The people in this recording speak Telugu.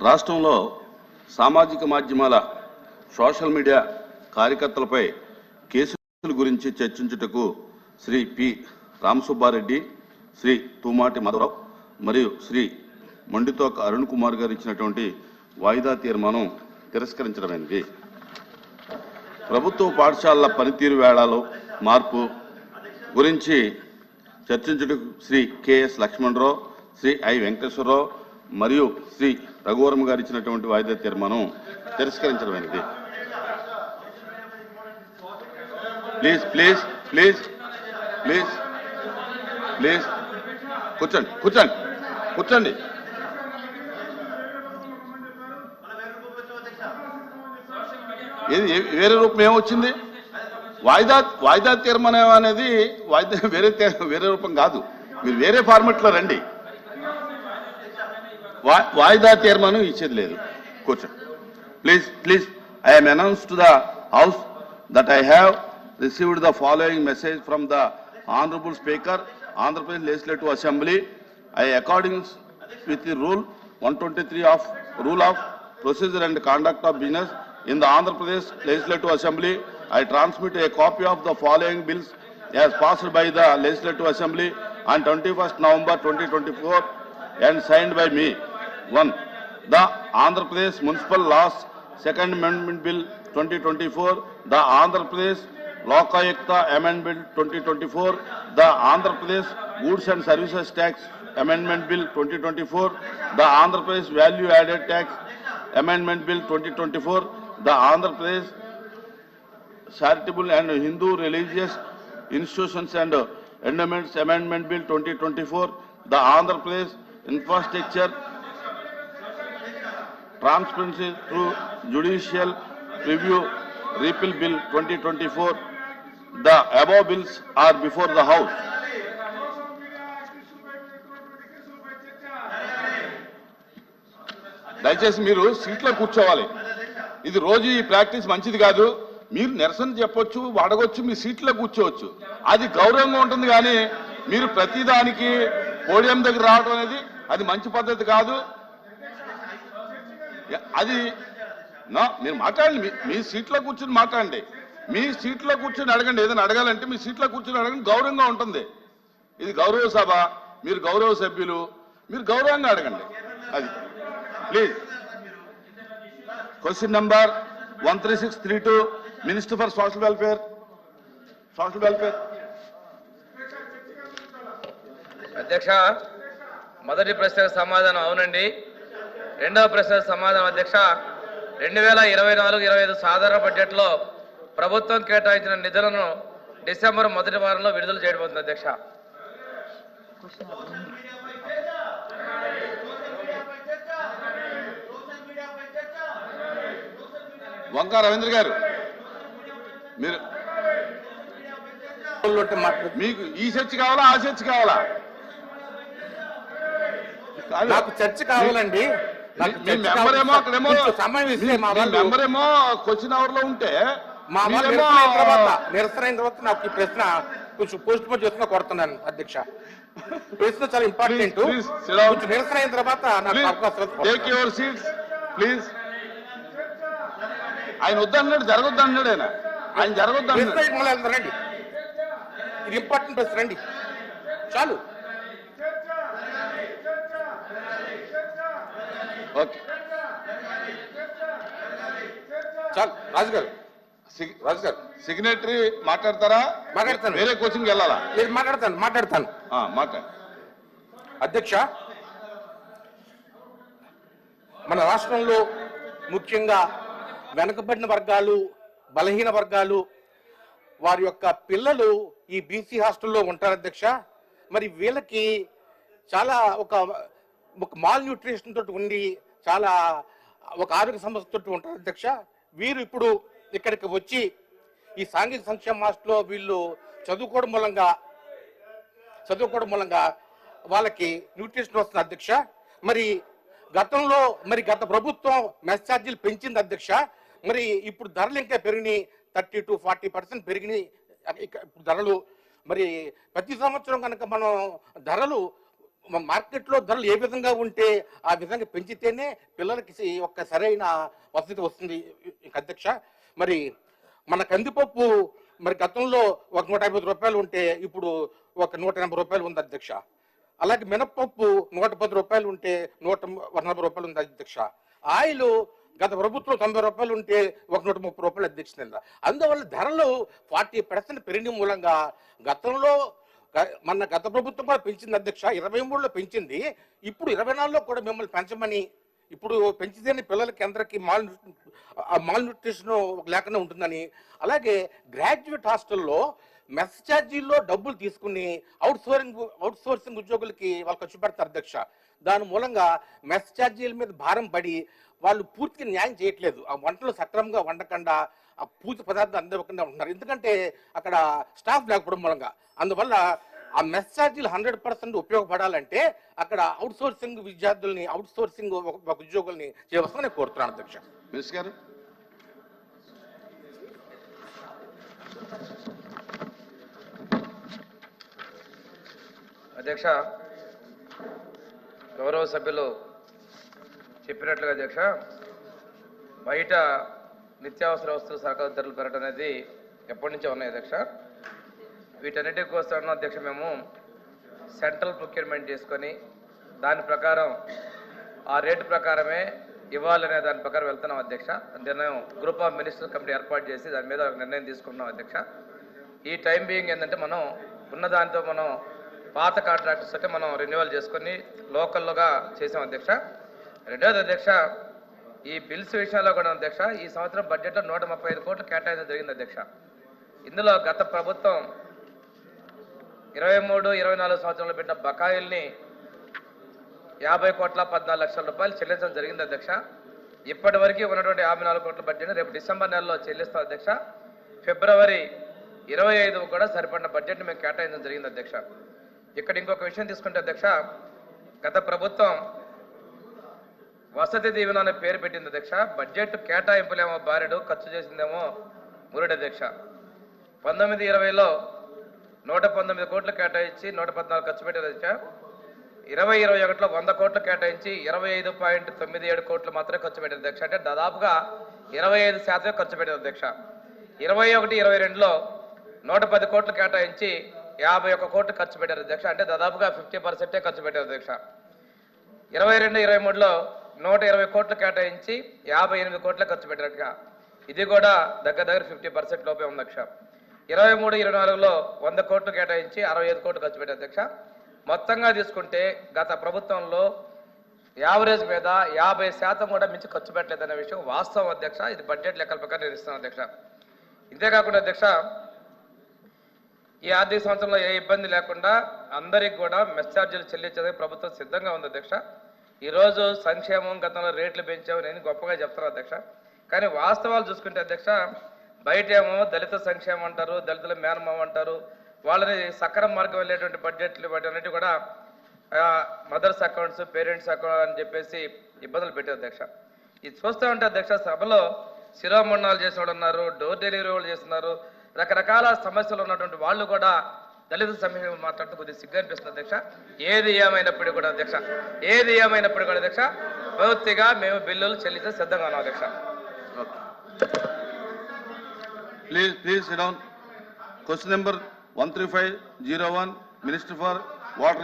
రాష్ట్రంలో సామాజిక మాధ్యమాల సోషల్ మీడియా కార్యకర్తలపై కేసుల గురించి చర్చించుటకు శ్రీ పి రామసుబ్బారెడ్డి, శ్రీ తూమాటి మాధవరావు మరియు శ్రీ మొండితోక అరుణ్ కుమార్ గారు ఇచ్చినటువంటి వాయిదా తీర్మానం తిరస్కరించడమైనది. ప్రభుత్వ పాఠశాలల పనితీరు వేళలో మార్పు గురించి చర్చించుటకు శ్రీ కెఎస్ లక్ష్మణరావు, శ్రీ ఐ వెంకటేశ్వరరావు మరియు శ్రీ రఘువరం గారు ఇచ్చినటువంటి వాయిదా తీర్మానం తిరస్కరించడమైనది. Please please please please please కూర్చోండి కూర్చోండి కూర్చోండి. ఏది వేరే రూపం ఏమొచ్చింది? వాయిదా తీర్మానం అనేది వేరే రూపం కాదు. మీరు వేరే ఫార్మెట్లో రండి. వాయిదా తీర్మానం ఇచ్చేది లేదు. కూర్చోండి please please. I am announced to the house that I have received the following message from the honorable speaker, Andhra Pradesh Legislative Assembly. I, according with the rule 123 of rule of procedure and conduct of business in the Andhra Pradesh Legislative Assembly, I transmit a copy of the following bills as passed by the Legislative Assembly on 21st November 2024 and signed by me. 1. The Andhra Pradesh Municipal Laws Second Amendment Bill 2024, the Andhra Pradesh Lokayukta Amendment Bill 2024, the Andhra Pradesh Goods and Services Tax Amendment Bill 2024, the Andhra Pradesh Value Added Tax Amendment Bill 2024, the Andhra Pradesh Charitable and Hindu Religious Institutions and Endowments Amendment Bill 2024, the Andhra Pradesh Infrastructure Transparency through Judicial Review Repeal Bill 2024. The above bills are before the House. దయచేసి మీరు సీట్లో కూర్చోవాలి. ఇది రోజు ఈ ప్రాక్టీస్ మంచిది కాదు. మీరు నిరసన చెప్పొచ్చు, అడగొచ్చు, మీ సీట్లో కూర్చోవచ్చు, అది గౌరవంగా ఉంటుంది. కానీ మీరు ప్రతిదానికి పోడియం దగ్గర రావడం అనేది అది మంచి పద్ధతి కాదు. అది మీరు మాట్లాడండి, మీ సీట్లో కూర్చొని మాట్లాడండి. మీ సీట్లో కూర్చొని అడగండి. ఏదైనా అడగాలంటే మీ సీట్లో కూర్చొని అడగండి, గౌరవంగా ఉంటుంది. ఇది గౌరవ సభ, మీరు గౌరవ సభ్యులు, మీరు గౌరవంగా అడగండి. అది please. Question number 13632, minister for social welfare. అధ్యక్ష, మొదటి ప్రశ్నకు సమాధానం అవునండి. రెండవ ప్రశ్నకు సమాధానం అధ్యక్ష, 2024-25 సాధారణ బడ్జెట్లో ప్రభుత్వం కేటాయించిన నిధులను డిసెంబర్ మొదటి వారంలో విడుదల చేయబోతుంది అధ్యక్ష. వంకా రవీంద్ర గారు, మీరు మీకు ఈ చర్చ కావాలా, ఆ చర్చ కావాలా? నాకు చర్చ కావాలండి. మెంబర్ ఏమో అక్కడేమో మెంబర్ ఏమో క్వశ్చన్ అవర్ లో ఉంటే నిరసన అయిన తర్వాత నాకు ఈ ప్రశ్న కొంచెం పోస్ట్ పోన్ చేసుకుని కొడుతున్నాను అధ్యక్ష. ప్రశ్న చాలా ఇంపార్టెంట్. కొంచెం నిరసన అయిన తర్వాత నాకు అవకాశం. Take your seats please. ఆయన వద్దన్నాడు, జరగొద్దు అన్నాడు. ఆయన జరగొద్దు అన్నాడు. రండి, ఇది ఇంపార్టెంట్ ప్రశ్న రండి. చాలు. ఓకే చాలు. రాజు గారు సిగ్నేటరీ మాట్లాడతారా? మాట్లాడతాను. వేరే కోచింగ్కి వెళ్ళాలా? లేదు, మాట్లాడతాను. మాట్లాడు అధ్యక్ష. మన రాష్ట్రంలో ముఖ్యంగా వెనుకబడిన వర్గాలు, బలహీన వర్గాలు, వారి యొక్క పిల్లలు ఈ బీసీ హాస్టల్లో ఉంటారు అధ్యక్ష. మరి వీళ్ళకి చాలా ఒక మాల్ న్యూట్రిషన్ తోటి ఉండి చాలా ఒక ఆరోగ్య సమస్యతో ఉంటారు అధ్యక్ష. వీరు ఇప్పుడు ఇక్కడికి వచ్చి ఈ సాంఘిక సంక్షేమ హాస్టల్లో వీళ్ళు చదువుకోవడం మూలంగా వాళ్ళకి న్యూట్రిషన్ వస్తుంది అధ్యక్ష. మరి గతంలో గత ప్రభుత్వం మెస్ ఛార్జీలు పెంచింది అధ్యక్ష. మరి ఇప్పుడు ధరలు ఇంకా పెరిగినాయి, 30 to 40% పెరిగినాయి ధరలు. మరి ప్రతి సంవత్సరం కనుక మనం ధరలు మార్కెట్లో ధరలు ఏ విధంగా ఉంటే ఆ విధంగా పెంచితేనే పిల్లలకి ఒక సరైన వసతి వస్తుంది. అధ్యక్ష, మరి మన కందిపప్పు మరి గతంలో ఒక 150 రూపాయలు ఉంటే ఇప్పుడు ఒక 180 రూపాయలు ఉంది అధ్యక్ష. అలాగే మినప్పప్పు 110 రూపాయలు ఉంటే 140 రూపాయలు ఉంది అధ్యక్ష. ఆయిల్ గత ప్రభుత్వం 90 రూపాయలు ఉంటే 130 రూపాయలు అధ్యక్ష. అందువల్ల ధరలు 40% పెరిగిన మూలంగా గతంలో మన గత ప్రభుత్వం కూడా పెంచింది అధ్యక్ష. 23లో పెంచింది, ఇప్పుడు 24లో కూడా మిమ్మల్ని పెంచమని, ఇప్పుడు పెంచితేనే పిల్లలకి అందరికీ మాల్ న్యూట్రిషన్ లేకుండా ఉంటుందని. అలాగే గ్రాడ్యుయేట్ హాస్టల్లో మెస్ ఛార్జీల్లో డబ్బులు తీసుకుని అవుట్ సోర్సింగ్ ఉద్యోగులకి వాళ్ళు ఖర్చు పెడతారు అధ్యక్ష. దాని మూలంగా మెస్ ఛార్జీల మీద భారం పడి వాళ్ళు పూర్తిగా న్యాయం చేయట్లేదు. ఆ వంటలు సక్రమంగా వండకుండా ఆ పూర్తి పదార్థాలు అందివ్వకుండా ఉంటున్నారు, ఎందుకంటే అక్కడ స్టాఫ్ లేకపోవడం మూలంగా. అందువల్ల ఆ మెస్ ఛార్జీలు 100% ఉపయోగపడాలంటే అక్కడ అవుట్ సోర్సింగ్ విద్యార్థుల్ని, అవుట్ సోర్సింగ్ ఉద్యోగుల్ని చేయవలసిన నేను కోరుతున్నాను అధ్యక్ష. మినిస్టర్ గారు. అధ్యక్ష, గౌరవ సభ్యులు చెప్పినట్లుగా అధ్యక్ష, బయట నిత్యావసర వస్తువుల సరకుల ధరలు పెరగడం అనేది ఎప్పటి నుంచో ఉన్నాయి అధ్యక్ష. వీటన్నిటి కోసం అధ్యక్ష మేము సెంట్రల్ ప్రొక్యూర్మెంట్ చేసుకొని దాని ప్రకారం ఆ రేటు ప్రకారమే ఇవ్వాలనే దాని ప్రకారం వెళ్తున్నాం అధ్యక్ష. నేను గ్రూప్ ఆఫ్ మినిస్టర్ కమిటీ ఏర్పాటు చేసి దాని మీద ఒక నిర్ణయం తీసుకున్నాం అధ్యక్ష. ఈ టైం బీయింగ్ ఏంటంటే మనం ఉన్న దాంతో మనం పాత కాంట్రాక్టర్స్ అంటే మనం రెన్యువల్ చేసుకొని లోకల్లోగా చేసాం అధ్యక్ష. రెండవది అధ్యక్ష, ఈ బిల్స్ విషయంలో కూడా అధ్యక్ష ఈ సంవత్సరం బడ్జెట్లో 135 కోట్లు కేటాయించడం జరిగింది అధ్యక్ష. ఇందులో గత ప్రభుత్వం 23-24 సంవత్సరంలో పెట్టిన బకాయిల్ని 50,14,00,000 రూపాయలు చెల్లించడం జరిగింది అధ్యక్ష. ఇప్పటి వరకు ఉన్నటువంటి 54 కోట్ల బడ్జెట్ని రేపు డిసెంబర్ నెలలో చెల్లిస్తాం అధ్యక్ష. ఫిబ్రవరి 25 కూడా సరిపడిన బడ్జెట్ని మేము కేటాయించడం జరిగింది అధ్యక్ష. ఇక్కడ ఇంకొక విషయం తీసుకుంటే అధ్యక్ష, గత ప్రభుత్వం వసతి దీవెన అనే పేరు పెట్టింది అధ్యక్ష. బడ్జెట్ కేటాయింపులేమో బారెడు, ఖర్చు చేసిందేమో మురుడు అధ్యక్ష. 19-20లో 119 కోట్లు కేటాయించి 114 ఖర్చు పెట్టారు అధ్యక్ష. 20-21లో 100 కోట్లు కేటాయించి 25.97 కోట్లు మాత్రమే ఖర్చు పెట్టారు అధ్యక్ష. అంటే దాదాపుగా 25% ఖర్చు పెట్టారు అధ్యక్ష. 21-22లో 110 కోట్లు కేటాయించి 51 కోట్లు ఖర్చు పెట్టారు అధ్యక్ష. అంటే దాదాపుగా 50% ఖర్చు పెట్టారు అధ్యక్ష. 22-23లో 120 కోట్లు కేటాయించి 58 కోట్ల ఖర్చు పెట్టారట. ఇది కూడా దగ్గర 50% లోపే ఉంది అధ్యక్ష. 23-24లో 100 కోట్లు కేటాయించి 65 కోట్లు ఖర్చు పెట్టారు అధ్యక్ష. మొత్తంగా తీసుకుంటే గత ప్రభుత్వంలో యావరేజ్ మీద 50% కూడా మించి ఖర్చు పెట్టలేదనే విషయం వాస్తవం అధ్యక్ష. ఇది బడ్జెట్ లెక్కల ప్రకారం నేను ఇస్తాను అధ్యక్ష. ఇంతేకాకుండా అధ్యక్ష, ఈ ఆర్థిక సంవత్సరంలో ఏ ఇబ్బంది లేకుండా అందరికి కూడా మెస్ ఛార్జీలు చెల్లించేందుకు ప్రభుత్వం సిద్ధంగా ఉంది అధ్యక్ష. ఈరోజు సంక్షేమం గతంలో రేట్లు పెంచాము నేను గొప్పగా చెప్తాను అధ్యక్ష. కానీ వాస్తవాలు చూసుకుంటే అధ్యక్ష, బయట ఏమో దళిత సంక్షేమం అంటారు, దళితుల మేనమామ అంటారు, వాళ్ళని సక్రమ మార్గం వెళ్ళేటువంటి బడ్జెట్లు వాటి కూడా మదర్స్ అకౌంట్స్, పేరెంట్స్ అకౌంట్ అని చెప్పేసి ఇబ్బందులు పెట్టారు అధ్యక్ష. ఇది చూస్తూ ఉంటే అధ్యక్ష, సభలో శిరోమండనాలు చేసిన వాళ్ళు ఉన్నారు, డోర్ డెలివరీ వాళ్ళు చేస్తున్నారు, రకరకాల సమస్యలు ఉన్నటువంటి వాళ్ళు కూడా దళిత సమస్యలు మాట్లాడుతూ కొద్దిగా సిగ్గు అనిపిస్తుంది అధ్యక్ష. ఏది ఏమైనప్పటికీ కూడా అధ్యక్ష పూర్తిగా మేము బిల్లులు చెల్లించే సిద్ధంగా ఉన్నాం అధ్యక్ష. Please sit down. Question number 13501, Minister for Water.